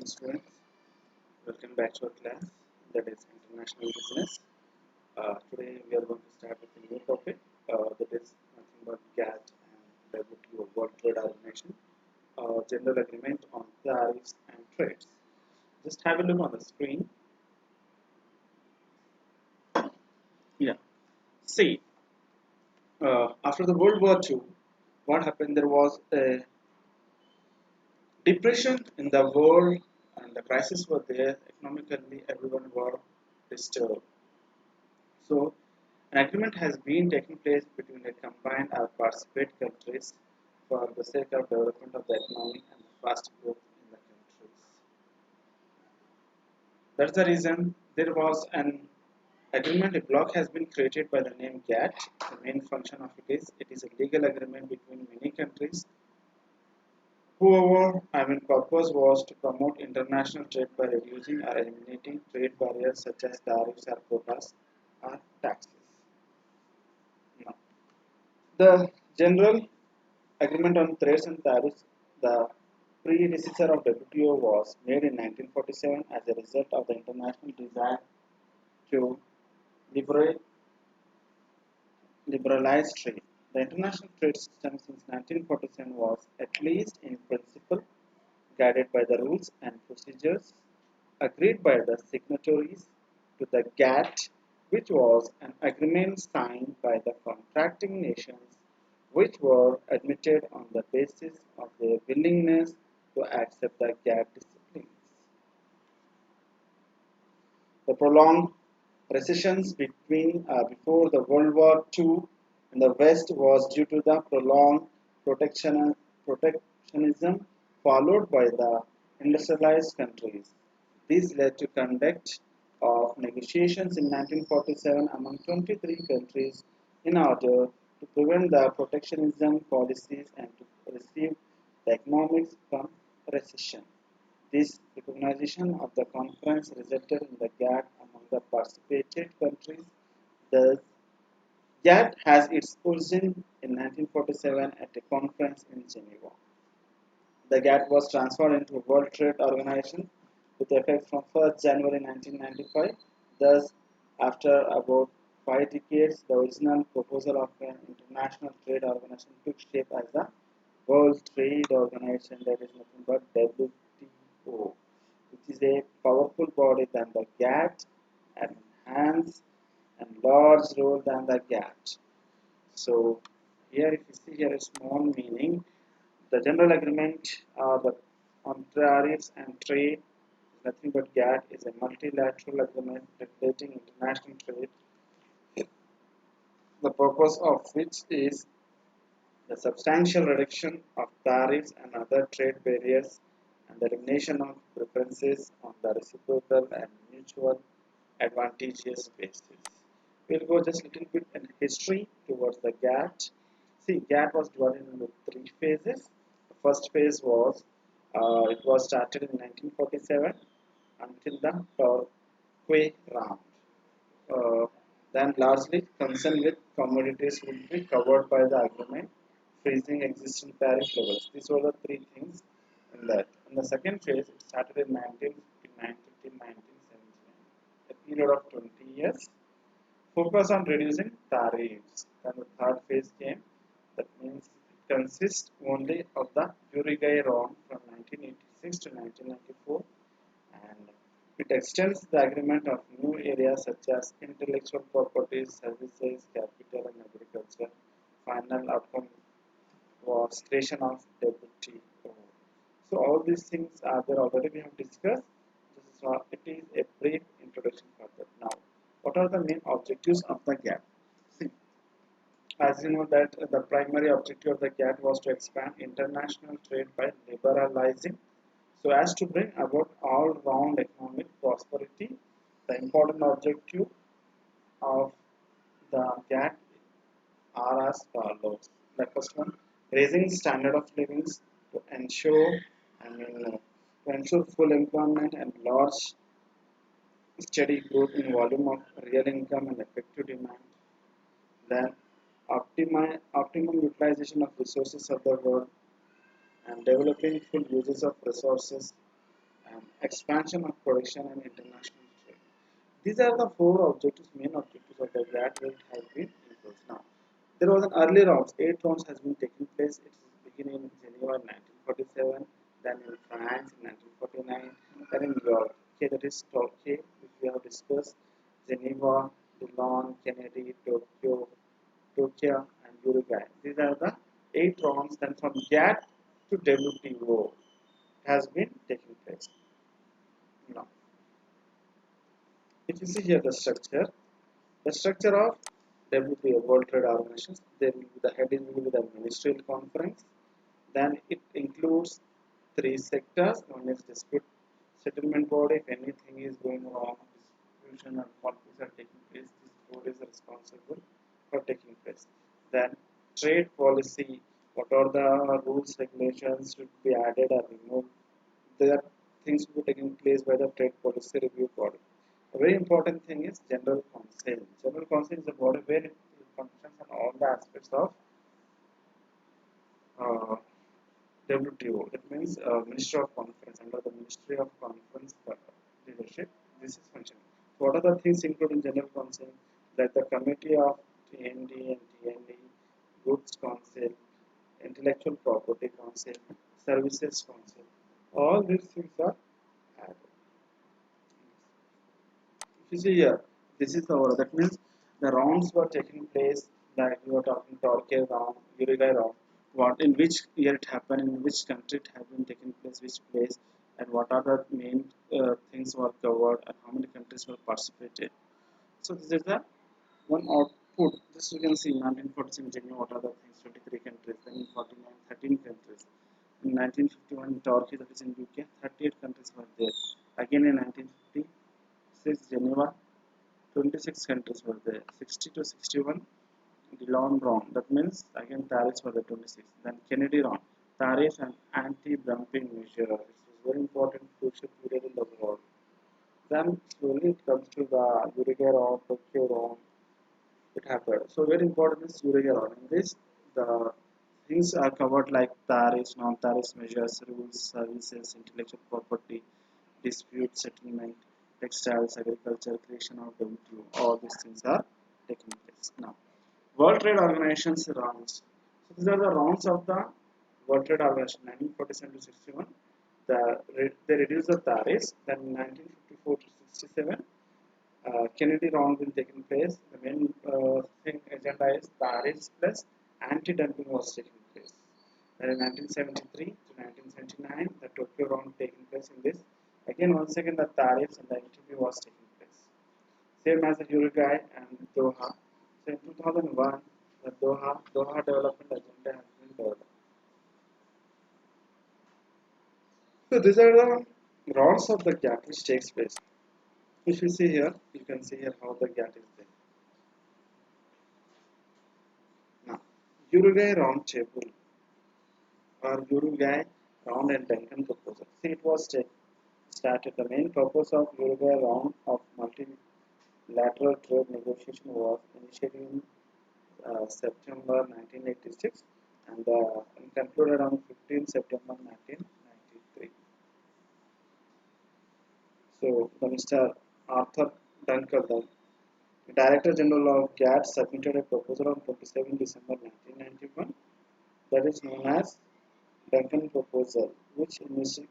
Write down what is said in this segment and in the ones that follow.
morning, students. Welcome back to our class, that is International Business. Today we are going to start with a new topic, that is nothing but GATT and WTO, World Trade Organization, General Agreement on Tariffs and Trades. Just have a look on the screen. Yeah. See, after the World War II, what happened? There was a depression in the world, and the crisis were there. Economically, everyone were disturbed. So, an agreement has been taking place between the combined or participate countries for the sake of development of the economy and the fast growth in the countries. That's the reason there was an agreement. A bloc has been created by the name GATT. The main function of it is a legal agreement between many countries. Purpose was to promote international trade by reducing or eliminating trade barriers such as tariffs or quotas or taxes. Now, the General Agreement on Trades and Tariffs, the predecessor of WTO, was made in 1947 as a result of the international desire to liberalize trade. The international trade system since 1947 was, at least in principle, guided by the rules and procedures agreed by the signatories to the GATT, which was an agreement signed by the contracting nations which were admitted on the basis of their willingness to accept the GATT disciplines. The prolonged recessions before the World War II in the West was due to the prolonged protectionism followed by the industrialized countries. This led to conduct of negotiations in 1947 among 23 countries in order to prevent the protectionism policies and to receive the economics from recession. This recognition of the conference resulted in the GATT among the participated countries. Thus, GATT has its origin in 1947 at a conference in Geneva. The GATT was transformed into a World Trade Organization with effect from 1st January 1995. Thus, after about 5 decades, the original proposal of an international trade organization took shape as the World Trade Organization, that is nothing but WTO, which is a powerful body than the GATT and enhanced and large role than the GATT. So here if you see here a small meaning, the general agreement on tariffs and trade, nothing but GATT, is a multilateral agreement regulating international trade, the purpose of which is the substantial reduction of tariffs and other trade barriers and the elimination of preferences on the reciprocal and mutual advantageous basis. We'll go just a little bit in history towards the GATT. See, GATT was divided into 3 phases. The first phase was it was started in 1947 until the Turquoise round. Then largely concerned with commodities will be covered by the agreement, freezing existing tariff levels. These were the 3 things in that. In the second phase, it started in 1959 till 1979, a period of 20 years. Focus on reducing tariffs. Then the third phase came. That means it consists only of the Uruguay round from 1986 to 1994, and it extends the agreement of new areas such as intellectual property, services, capital, and agriculture. Final outcome was creation of WTO. So all these things are there already. We have discussed. It is a brief introduction for that. Now, what are the main objectives of the GATT? See, as you know that the primary objective of the GATT was to expand international trade by liberalizing so as to bring about all-round economic prosperity. The important objective of the GATT are as follows. The first one, raising standard of living to ensure full employment and large steady growth in volume of real income and effective demand. Then optimum utilization of resources of the world and developing full uses of resources and expansion of production and international trade. These are the four objectives, main objectives of the GATT where it has been imposed. Now, there was an early rounds, 8 rounds has been taking place. It is beginning in Geneva in 1947, then in France in 1949, then in Europe. Okay, that is Turkey, which we have discussed, Geneva, Milan, Kennedy, Tokyo, and Uruguay. These are the 8 rounds. Then from GATT to WTO has been taking place. Now, if you see here the structure of WTO, World Trade Organization, there will be the heading will be the ministerial conference. Then it includes three sectors. One is dispute settlement body. If anything is going wrong, distribution and conflicts are taking place, this board is responsible for taking place. Then trade policy, what are the rules, regulations should be added or removed. There are things to be taking place by the trade policy review body. A very important thing is General Council. General Council is a body where it functions on all the aspects of uh, WTO. That means Ministry of Conference, under the Ministry of Conference leadership. This is functioning. What are the things included in General Council? Like the Committee of TND and TND, Goods Council, Intellectual Property Council, Services Council. All these things are added. If you see here, this is the order. That means the rounds were taking place, like we were talking Turkey round, Uruguay round. What in which year it happened, in which country it has been taking place, which place, and what are the main things were covered, and how many countries were participated. So this is the one output. This you can see in 1947 Geneva, what are the things, 23 countries, then in 49, 13 countries. In 1951 Turkey, that is in UK, 38 countries were there. Again in 1956 Geneva, 26 countries were there. 60 to 61 Dillon round. That means again tariffs were the 26. Then Kennedy round. Tariffs and anti-dumping measure. This is very important crucial period in the world. Then slowly it comes to the Uruguay round, Tokyo round. It happened. So very important is Uruguay round. In this, the things are covered like tariffs, non-tariffs measures, rules, services, intellectual property, dispute settlement, textiles, agriculture, creation of WTO. All these things are taking place now. World Trade Organization's rounds. So these are the rounds of the World Trade Organization 1947 to 61. They reduced the tariffs. Then 1954 to 67, Kennedy round will taking place. The main thing agenda is tariffs plus anti-dumping was taking place. Then in 1973 to 1979, the Tokyo round taking place in this. Again, once again, the tariffs and the NTB was taking place. Same as the Uruguay and Doha. So in 2001, the Doha Development Agenda has been developed. So these are the rounds of the GATT which takes place. If you see here, you can see here how the GATT is there. Now, Uruguay round table or Uruguay round and Duncan proposal. See, it was started. The main purpose of Uruguay round of multilateral trade negotiation was initiated in September 1986 and concluded on 15 September 1993. So, the Mr. Arthur Duncan, the Director General of GATT, submitted a proposal on 27 December 1991 that is known as Duncan Proposal, which envisaged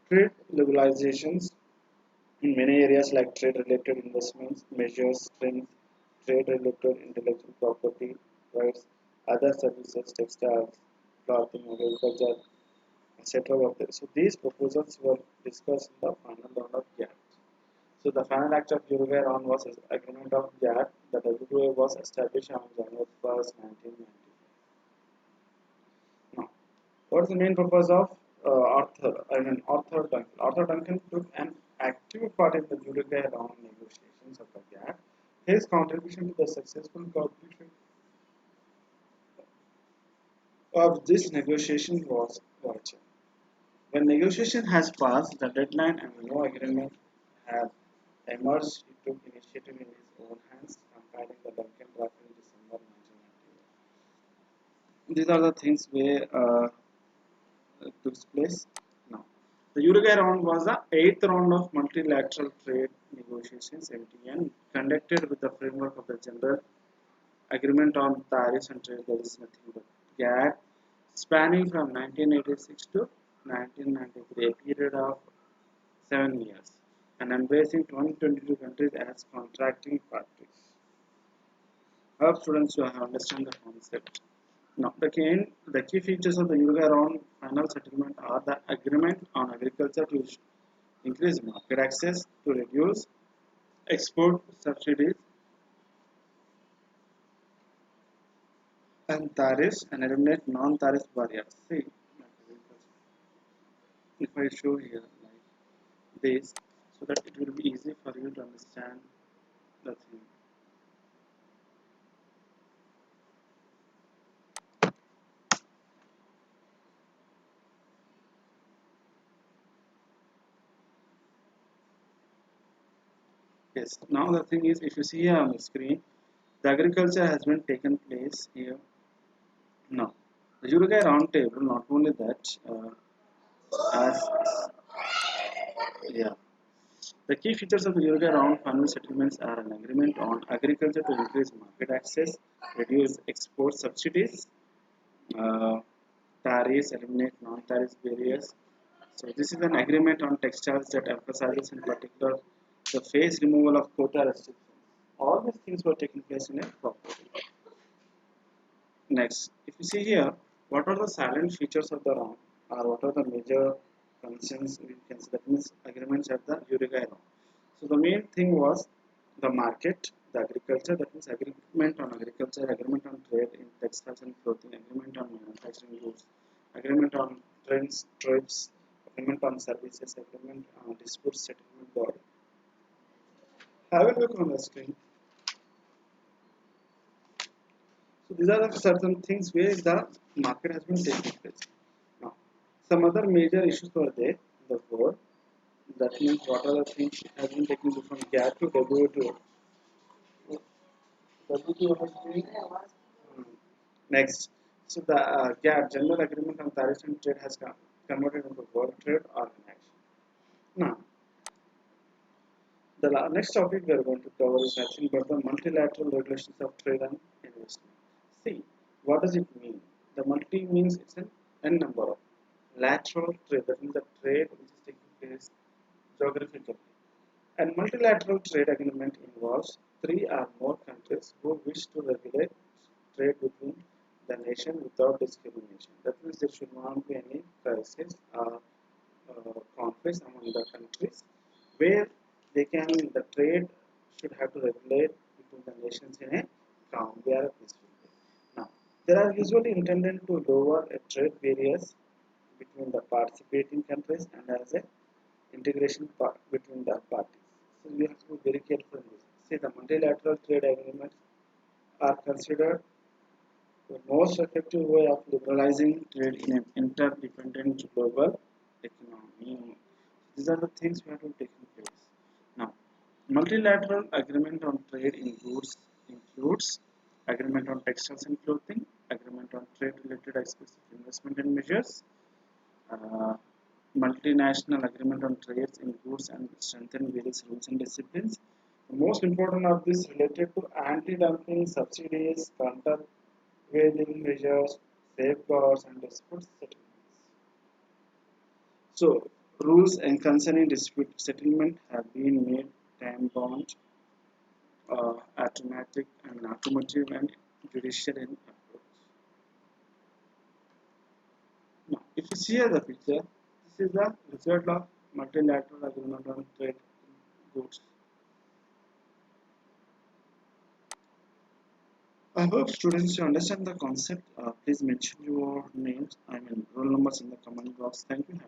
trade liberalizations in many areas like trade-related investments, measures, strength, trade-related intellectual property rights, other services, textiles, clothing, agriculture, etc. were there. So these proposals were discussed in the final round of GATT. So the final act of Uruguay round was agreement of GATT. The WTO was established on January 1st, 1990. Now, what's the main purpose of Arthur Duncan? Arthur Duncan took an active part in the Uruguay round negotiations of the GATT. His contribution to the successful completion of this negotiation was vital. When negotiation has passed the deadline and no agreement had emerged, he took initiative in his own hands, compiling the Duncan draft in December 1991. These are the things where took place. Now, the Uruguay round was the eighth round of multilateral trade negotiations (MTN) conducted with the framework of the General Agreement on Tariffs and Trade. That is nothing but GATT, spanning from 1986 to 1993, a period of 7 years, and embracing 122 countries as contracting parties. I hope students will understand the concept. Now, the key features of the Uruguay round final settlement are the agreement on agriculture to increase market access, to reduce export subsidies and tariffs, and eliminate non-tariff barriers. See, if I show here like this, so that it will be easy for you to understand the thing. Yes. Now the thing is, if you see here on the screen, the agriculture has been taken place here. Now, the Uruguay Roundtable, not only that, as yeah, the key features of the Uruguay Round final settlements are an agreement on agriculture to increase market access, reduce export subsidies, uh, tariffs, eliminate non-tariff barriers. So this is an agreement on textiles that emphasizes in particular the phase removal of quota restrictions. All these things were taking place in a property. Next, if you see here, what are the silent features of the round, or what are the major concerns we can see, that means agreements at the Uruguay round. So the main thing was the market, the agriculture, that means agreement on agriculture, agreement on trade in textiles and clothing, agreement on manufacturing goods, agreement on trends, trips, agreement on services, agreement on dispute settlement body. Have a look on the screen. So these are the certain things where the market has been taking place. Now, some other major issues were there in the world. That means what are the things has been taken from GATT to WTO. WTO has been next. So the GATT, General Agreement on Tariffs and Trade, has converted into World Trade Organization. Now, the next topic we are going to cover is nothing but the multilateral regulations of trade and investment. See, what does it mean? The multi means it's an n number of lateral trade, that means the trade which is taking place geographically. And multilateral trade agreement involves three or more countries who wish to regulate trade between the nation without discrimination. That means there should not be any crisis or conflicts among the countries where they can the trade should have to regulate between the nations in a calm way or peaceful way. Now, they are usually intended to lower a trade barriers between the participating countries and as a integration between the parties. So you have to be very careful in this. See, the multilateral trade agreements are considered the most effective way of liberalizing trade in an interdependent global economy. These are the things we have to take in place. Now, multilateral agreement on trade in goods includes agreement on textiles and clothing, agreement on trade-related aspects of investment and measures, uh, multinational agreement on trades in goods and strengthen various rules and disciplines. The most important of this related to anti-dumping, subsidies, countervailing measures, safeguards, and dispute settlements. So, rules and concerning dispute settlement have been made time-bound, automatic, and automotive and judicial in approach. Now, if you see the picture, this is the result of multilateral agreement on trade in goods. I hope students you understand the concept. Please mention your names, roll numbers in the comment box. Thank you.